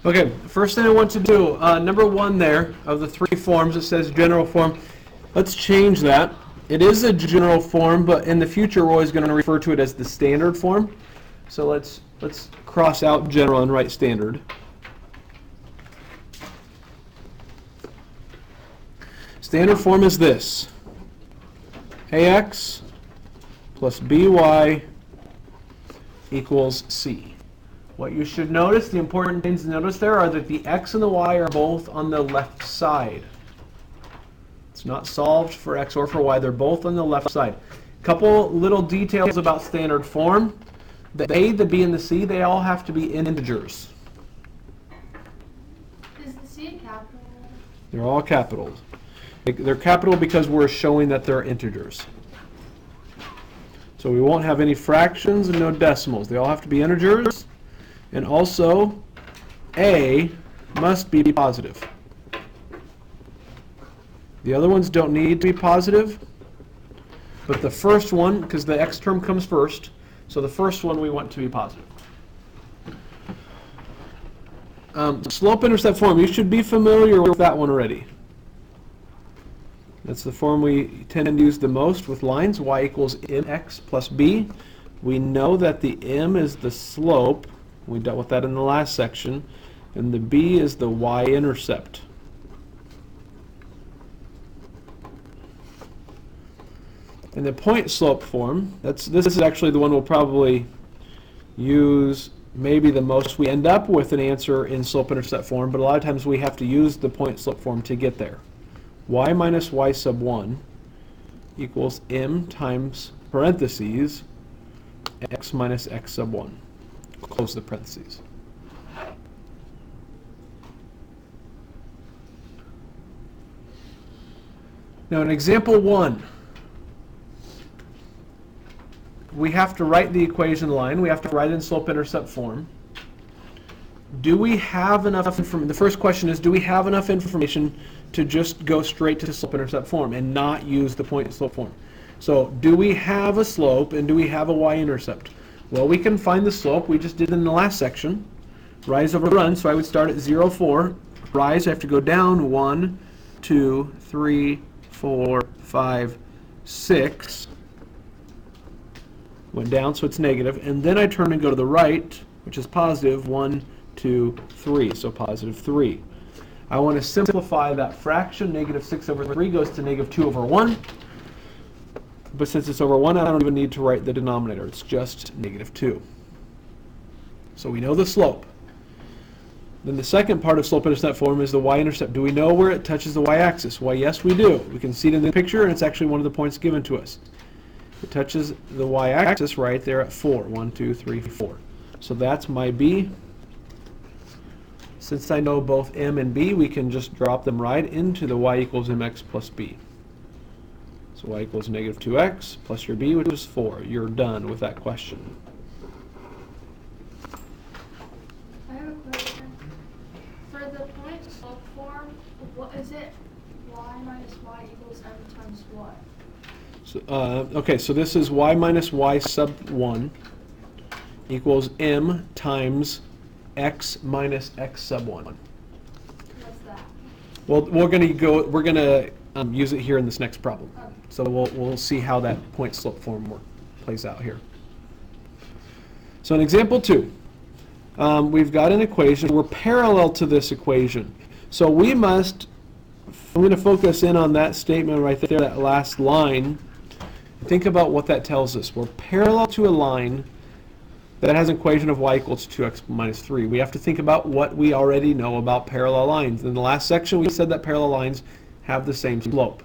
Okay, first thing I want to do, number one there of the three forms, it says general form. Let's change that. It is a general form, but in the future we're always going to refer to it as the standard form. So let's cross out general and write standard. Standard form is this: ax plus by equals c. What you should notice, the important things to notice there are that the x and the y are both on the left side. It's not solved for x or for y, they're both on the left side. Couple little details about standard form. The a, the b, and the c, they all have to be integers. Is the c a capital? They're all capitals. They're capital because we're showing that they're integers. So we won't have any fractions and no decimals. They all have to be integers. And also, a must be positive. The other ones don't need to be positive, but the first one, because the x term comes first, so the first one we want to be positive. Slope-intercept form, you should be familiar with that one already. That's the form we tend to use the most with lines, y equals mx plus b. We know that the m is the slope. We dealt with that in the last section. And the b is the y-intercept. In the point slope form, this is actually the one we'll probably use maybe the most. We end up with an answer in slope-intercept form, but a lot of times we have to use the point slope form to get there. Y minus y sub 1 equals m times parentheses x minus x sub 1. Close the parentheses. Now in example 1, we have to write the equation line. We have to write it in slope-intercept form. Do we have enough information? The first question is, do we have enough information to just go straight to slope-intercept form and not use the point slope form? So do we have a slope and do we have a y-intercept? Well, we can find the slope. We just did it in the last section. Rise over run, so I would start at 0, 4. Rise, I have to go down 1, 2, 3, 4, 5, 6. Went down, so it's negative. And then I turn and go to the right, which is positive 1, 2, 3. So positive 3. I want to simplify that fraction. Negative 6 over 3 goes to negative 2 over 1. But since it's over 1, I don't even need to write the denominator. It's just negative 2. So we know the slope. Then the second part of slope-intercept form is the y-intercept. Do we know where it touches the y-axis? Why, yes, we do. We can see it in the picture, and it's actually one of the points given to us. It touches the y-axis right there at 4. 1, 2, 3, 4. So that's my b. Since I know both m and b, we can just drop them right into the y equals mx plus b. So y equals negative 2x plus your b, which is 4. You're done with that question. I have a question. For the point slope form, what is it? Y minus y equals m times what? So, okay, so this is y minus y sub 1 equals m times x minus x sub 1. What's that? Well, we're going to use it here in this next problem. Okay. So we'll see how that point slope form plays out here. So in example 2, we've got an equation. We're parallel to this equation. So we must, I'm going to focus in on that statement right there, that last line. Think about what that tells us. We're parallel to a line that has an equation of y equals 2x minus 3. We have to think about what we already know about parallel lines. In the last section, we said that parallel lines have the same slope.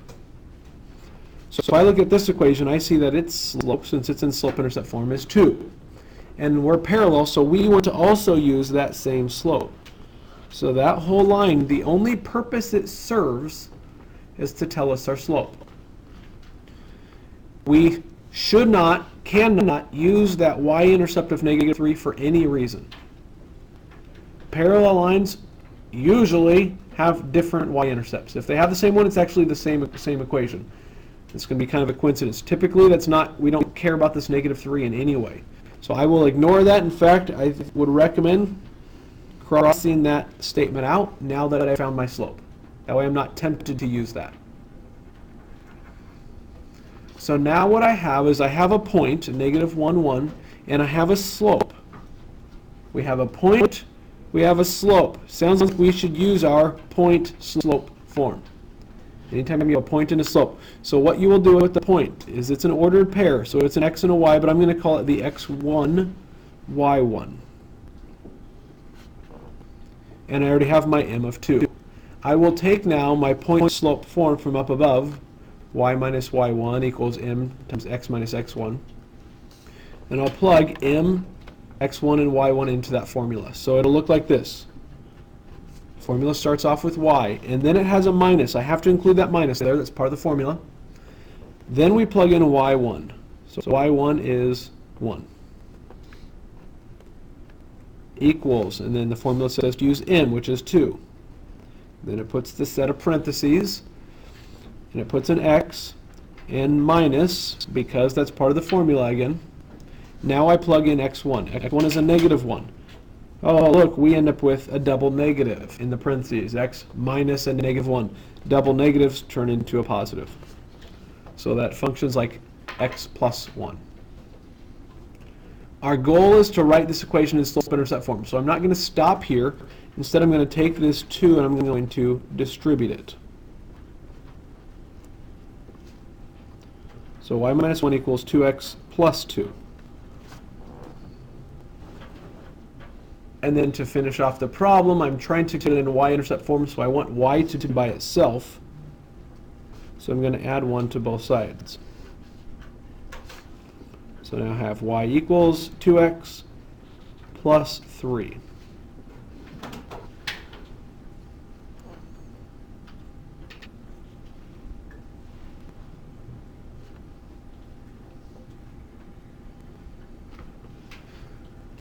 So if I look at this equation, I see that its slope, since it's in slope-intercept form, is 2. And we're parallel, so we want to also use that same slope. So that whole line, the only purpose it serves is to tell us our slope. We should not, cannot use that y-intercept of negative 3 for any reason. Parallel lines usually have different y-intercepts. If they have the same one, it's actually the same equation. It's going to be kind of a coincidence. Typically, that's not, we don't care about this negative 3 in any way. So I will ignore that. In fact, I would recommend crossing that statement out now that I found my slope. That way I'm not tempted to use that. So now what I have is I have a point, negative 1, 1, and I have a slope. We have a point, we have a slope. Sounds like we should use our point-slope form. Anytime you have a point and a slope. So what you will do with the point is it's an ordered pair, so it's an x and a y, but I'm going to call it the x1, y1. And I already have my m of 2. I will take now my point-slope form from up above, y minus y1 equals m times x minus x1. And I'll plug m, x1, and y1 into that formula. So it'll look like this. Formula starts off with y, and then it has a minus. I have to include that minus there. That's part of the formula. Then we plug in y1. So y1 is 1. Equals, and then the formula says to use m, which is 2. Then it puts the set of parentheses, and it puts an x and minus, because that's part of the formula again. Now I plug in x1. x1 is a negative 1. Oh, look, we end up with a double negative in the parentheses. X minus a negative 1. Double negatives turn into a positive. So that functions like x plus 1. Our goal is to write this equation in slope-intercept form. So I'm not going to stop here. Instead, I'm going to take this 2 and I'm going to distribute it. So y minus 1 equals 2x plus 2. And then to finish off the problem, I'm trying to get it in y-intercept form, so I want y to be by itself. So I'm going to add 1 to both sides. So now I have y equals 2x plus 3.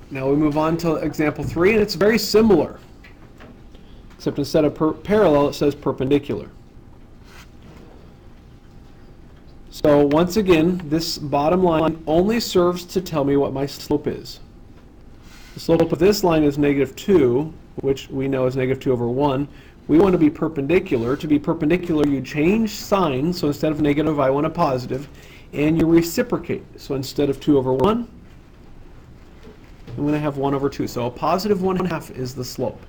Now we move on to example 3, and it's very similar, except instead of parallel, it says perpendicular. So once again, this bottom line only serves to tell me what my slope is. The slope of this line is negative 2, which we know is negative 2 over 1. We want to be perpendicular. To be perpendicular, you change sign, so instead of negative, I want a positive, and you reciprocate. So instead of 2 over 1, I'm going to have 1 over 2. So a positive 1/2 is the slope.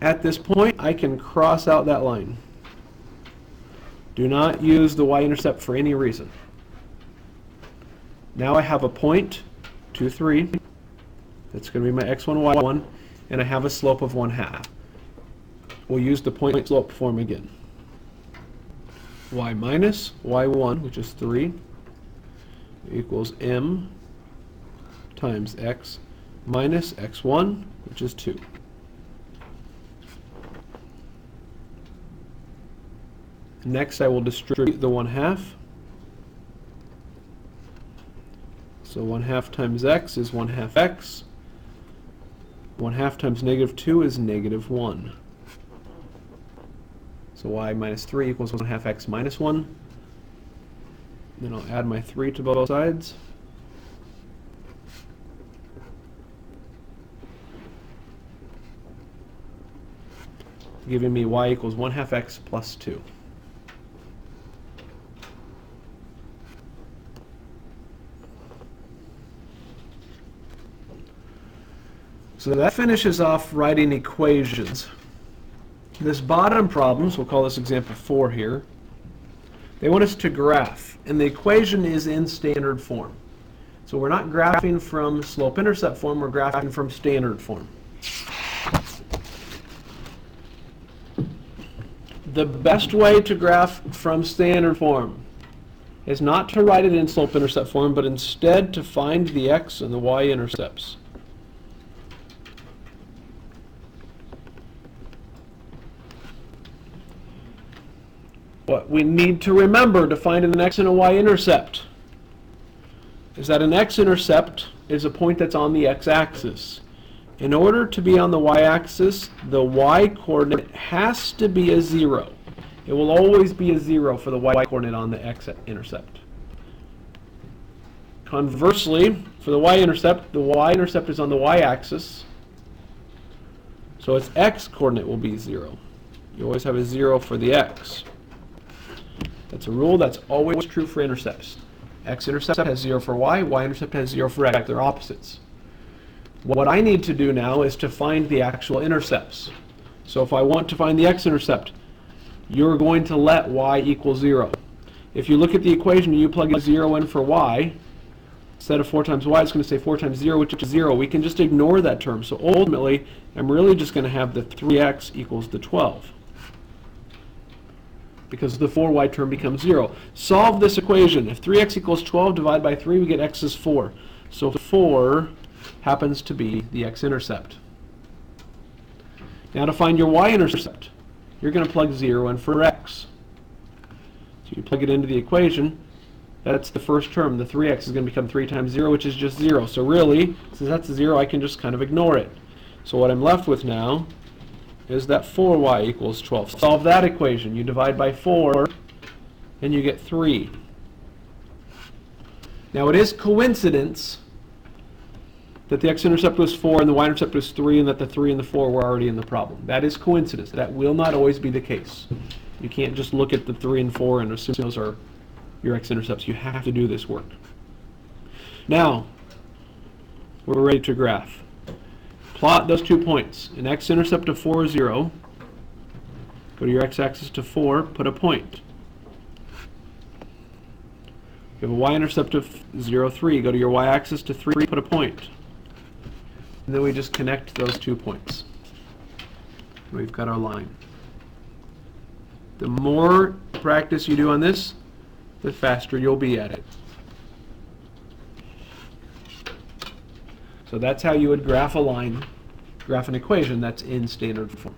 At this point, I can cross out that line. Do not use the y-intercept for any reason. Now I have a point, 2, 3. That's going to be my x1, y1, and I have a slope of 1/2. We'll use the point-slope form again. Y minus y1, which is 3, equals m times x minus x1, which is 2. Next, I will distribute the 1/2. So 1/2 times x is 1/2 x. 1/2 times negative 2 is negative 1. So y minus 3 equals 1/2 x minus 1. Then I'll add my 3 to both sides. Giving me y equals 1/2 x plus 2. So that finishes off writing equations. This bottom problem, so we'll call this example 4 here, they want us to graph, and the equation is in standard form. So we're not graphing from slope-intercept form, we're graphing from standard form. The best way to graph from standard form is not to write it in slope-intercept form, but instead to find the x and the y-intercepts. What we need to remember to find an x and a y-intercept is that an x-intercept is a point that's on the x-axis. In order to be on the y-axis, the y-coordinate has to be a 0. It will always be a 0 for the y-coordinate on the x-intercept. Conversely, for the y-intercept is on the y-axis. So its x-coordinate will be 0. You always have a 0 for the x. That's a rule that's always true for intercepts. X-intercept has 0 for y, y-intercept has 0 for x. They're opposites. What I need to do now is to find the actual intercepts. So if I want to find the x-intercept, you're going to let y equal 0. If you look at the equation and you plug a 0 in for y, instead of 4 times y, it's going to say 4 times 0, which is 0. We can just ignore that term. So ultimately, I'm really just going to have the 3x equals the 12. Because the 4y term becomes 0. Solve this equation. If 3x equals 12, divide by 3, we get x is 4. So 4 happens to be the x-intercept. Now to find your y-intercept, you're going to plug 0 in for x. So you plug it into the equation. That's the first term. The 3x is going to become 3 times 0, which is just 0. So really, since that's 0, I can just kind of ignore it. So what I'm left with now is that 4y equals 12. Solve that equation. You divide by 4, and you get 3. Now it is coincidence that the x-intercept was 4 and the y-intercept was 3, and that the 3 and the 4 were already in the problem. That is coincidence. That will not always be the case. You can't just look at the 3 and 4 and assume those are your x-intercepts. You have to do this work. Now, we're ready to graph. Plot those 2 points. An x-intercept of 4 is 0. Go to your x-axis to 4, put a point. You have a y-intercept of 0, 3. Go to your y-axis to 3, put a point. And then we just connect those 2 points. We've got our line. The more practice you do on this, the faster you'll be at it. So that's how you would graph a line, graph an equation that's in standard form.